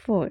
4।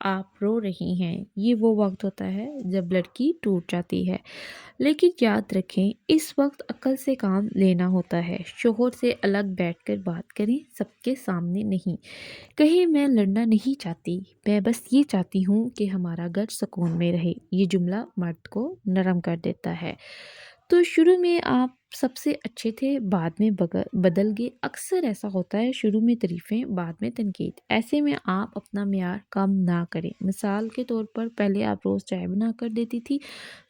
آپ رو رہی ہیں، یہ وہ وقت ہوتا ہے جب لڑکی ٹوٹ جاتی ہے۔ لیکن یاد رکھیں اس وقت عقل سے کام لینا ہوتا ہے، شوہر سے الگ بیٹھ کر بات کریں، سب کے سامنے نہیں۔ کہیں میں لڑنا نہیں چاہتی، میں بس یہ چاہتی ہوں کہ ہمارا گھر سکون میں رہے، یہ جملہ مرد کو نرم کر دیتا ہے۔ تو شروع میں آپ سب سے اچھے تھے، بعد میں بدل گئے۔ اکثر ایسا ہوتا ہے، شروع میں تعریفیں، بعد میں تنقید۔ ایسے میں آپ اپنا معیار کم نہ کریں۔ مثال کے طور پر پہلے آپ روز چائے بنا کر دیتی تھی،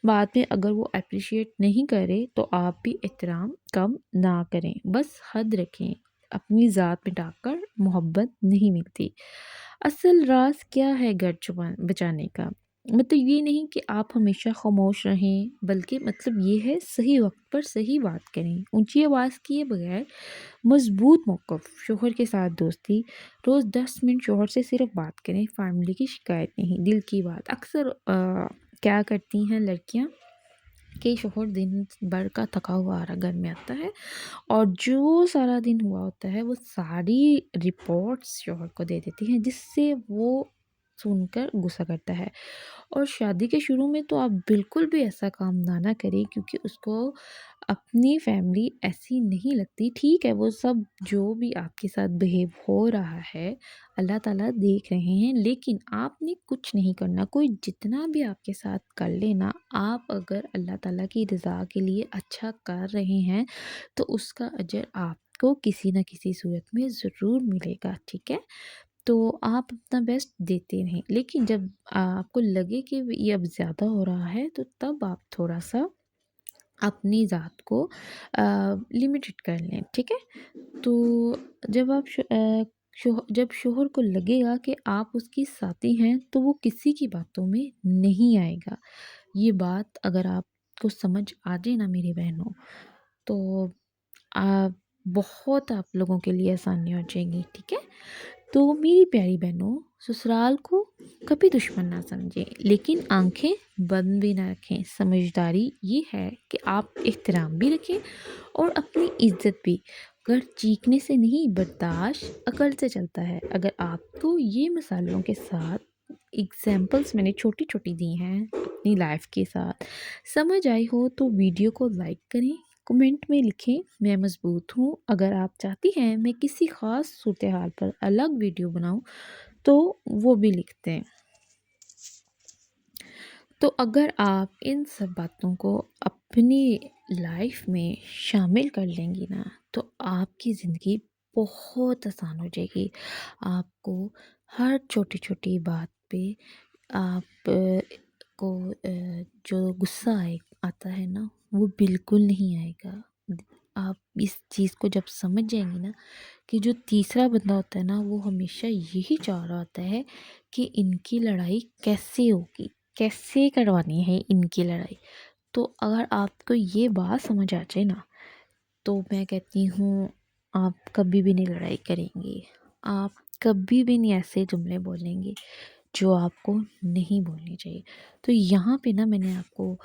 بعد میں اگر وہ اپریشیٹ نہیں کرے تو آپ بھی احترام کم نہ کریں، بس حد رکھیں۔ اپنی ذات مٹا کر محبت نہیں ملتی۔ اصل راز کیا ہے گھر بچانے کا؟ مطلب یہ نہیں کہ آپ ہمیشہ خاموش رہیں، بلکہ مطلب یہ ہے صحیح وقت پر صحیح بات کریں، اونچی آواز کیے بغیر مضبوط موقف۔ شوہر کے ساتھ دوستی، روز 10 منٹ شوہر سے صرف بات کریں، فیملی کی شکایت نہیں، دل کی بات۔ اکثر کیا کرتی ہیں لڑکیاں کہ شوہر دن بھر کا تھکا ہوا گھر میں آتا ہے اور جو سارا دن ہوا ہوتا ہے وہ ساری رپورٹس شوہر کو دے دیتی ہیں، جس سے وہ سن کر غصہ کرتا ہے۔ اور شادی کے شروع میں تو آپ بالکل بھی ایسا کام نہ کریں، کیونکہ اس کو اپنی فیملی ایسی نہیں لگتی۔ ٹھیک ہے، وہ سب جو بھی آپ کے ساتھ بہیو ہو رہا ہے اللہ تعالیٰ دیکھ رہے ہیں، لیکن آپ نے کچھ نہیں کرنا۔ کوئی جتنا بھی آپ کے ساتھ کر لینا، آپ اگر اللہ تعالیٰ کی رضا کے لیے اچھا کر رہے ہیں تو اس کا اجر آپ کو کسی نہ کسی صورت میں ضرور ملے گا، ٹھیک ہے؟ تو آپ اپنا بیسٹ دیتے رہیں، لیکن جب آپ کو لگے کہ یہ اب زیادہ ہو رہا ہے تو تب آپ تھوڑا سا اپنی ذات کو لمیٹڈ کر لیں، ٹھیک ہے؟ تو جب جب شوہر کو لگے گا کہ آپ اس کی ساتھی ہیں تو وہ کسی کی باتوں میں نہیں آئے گا۔ یہ بات اگر آپ کو سمجھ آ جائے نا میری بہنوں، تو آپ بہت آپ لوگوں کے لیے آسانی ہو جائیں گی، ٹھیک ہے؟ تو میری پیاری بہنوں، سسرال کو کبھی دشمن نہ سمجھیں، لیکن آنکھیں بند بھی نہ رکھیں۔ سمجھداری یہ ہے کہ آپ احترام بھی رکھیں اور اپنی عزت بھی۔ گھر چیخنے سے نہیں، برداشت عقل سے چلتا ہے۔ اگر آپ کو یہ مثالوں کے ساتھ ایگزامپلس میں نے چھوٹی چھوٹی دی ہیں اپنی لائف کے ساتھ سمجھ آئی ہو تو ویڈیو کو لائک کریں، کمنٹ میں لکھیں میں مضبوط ہوں۔ اگر آپ چاہتی ہیں میں کسی خاص صورتحال پر الگ ویڈیو بناؤں تو وہ بھی لکھتے ہیں۔ تو اگر آپ ان سب باتوں کو اپنی لائف میں شامل کر لیں گی نا تو آپ کی زندگی بہت آسان ہو جائے گی۔ آپ کو ہر چھوٹی چھوٹی بات پہ آپ کو جو غصہ آتا ہے نا وہ بالکل نہیں آئے گا۔ آپ اس چیز کو جب سمجھ جائیں گی نا کہ جو تیسرا بندہ ہوتا ہے نا وہ ہمیشہ یہی چاہ رہا ہوتا ہے کہ ان کی لڑائی کیسے ہوگی، کیسے کروانی ہے ان کی لڑائی۔ تو اگر آپ کو یہ بات سمجھ آ جائے نا تو میں کہتی ہوں آپ کبھی بھی نہیں لڑائی کریں گے، آپ کبھی بھی نہیں ایسے جملے بولیں گے جو آپ کو نہیں بولنے چاہیے۔ تو یہاں پہ نا میں نے آپ کو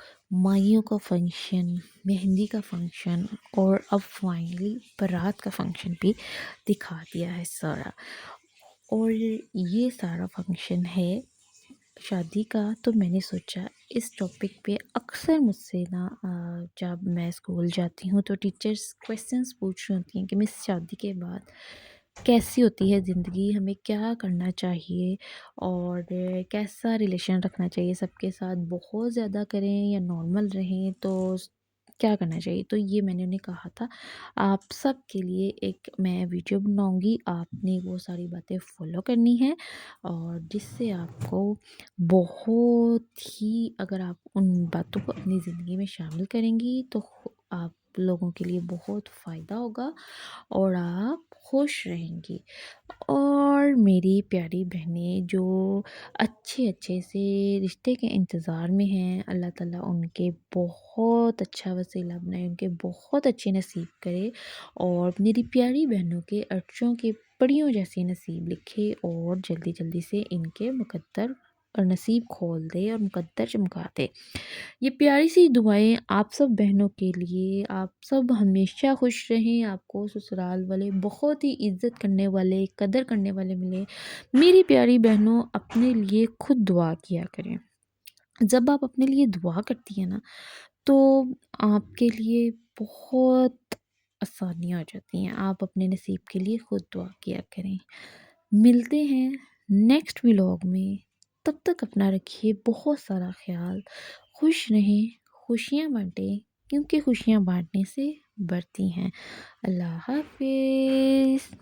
مائیوں کا فنکشن، مہندی کا فنکشن اور اب فائنلی بارات کا فنکشن بھی دکھا دیا ہے سارا۔ اور یہ سارا فنکشن ہے شادی کا۔ تو میں نے سوچا اس ٹاپک پہ اکثر مجھ سے نا جب میں اسکول جاتی ہوں تو ٹیچرس کویسچنس پوچھ رہی ہوتی ہیں کہ مس شادی کے بعد کیسی ہوتی ہے زندگی، ہمیں کیا کرنا چاہیے اور کیسا ریلیشن رکھنا چاہیے سب کے ساتھ، بہت زیادہ کریں یا نارمل رہیں، تو کیا کرنا چاہیے۔ تو یہ میں نے انہیں کہا تھا آپ سب کے لیے ایک میں ویڈیو بناؤں گی، آپ نے وہ ساری باتیں فالو کرنی ہے اور جس سے آپ کو بہت ہی، اگر آپ ان باتوں کو اپنی زندگی میں شامل کریں گی تو آپ لوگوں کے لیے بہت فائدہ ہوگا اور آپ خوش رہیں گی۔ اور میری پیاری بہنیں جو اچھے سے رشتے کے انتظار میں ہیں، اللہ تعالیٰ ان کے بہت اچھا وسیلہ بنائے، ان کے بہت اچھے نصیب کرے اور میری پیاری بہنوں کے عرشوں کے پریوں جیسے نصیب لکھے اور جلدی سے ان کے مقدر اور نصیب کھول دے اور مقدر چمکا دے۔ یہ پیاری سی دعائیں آپ سب بہنوں کے لیے۔ آپ سب ہمیشہ خوش رہیں، آپ کو سسرال والے بہت ہی عزت کرنے والے، قدر کرنے والے ملیں۔ میری پیاری بہنوں، اپنے لیے خود دعا کیا کریں۔ جب آپ اپنے لیے دعا کرتی ہیں نا تو آپ کے لیے بہت آسانیاں ہو جاتی ہیں۔ آپ اپنے نصیب کے لیے خود دعا کیا کریں۔ ملتے ہیں نیکسٹ ولاگ میں، تب تک اپنا رکھیے بہت سارا خیال۔ خوش رہیں، خوشیاں بانٹیں، کیونکہ خوشیاں بانٹنے سے بڑھتی ہیں۔ اللہ حافظ۔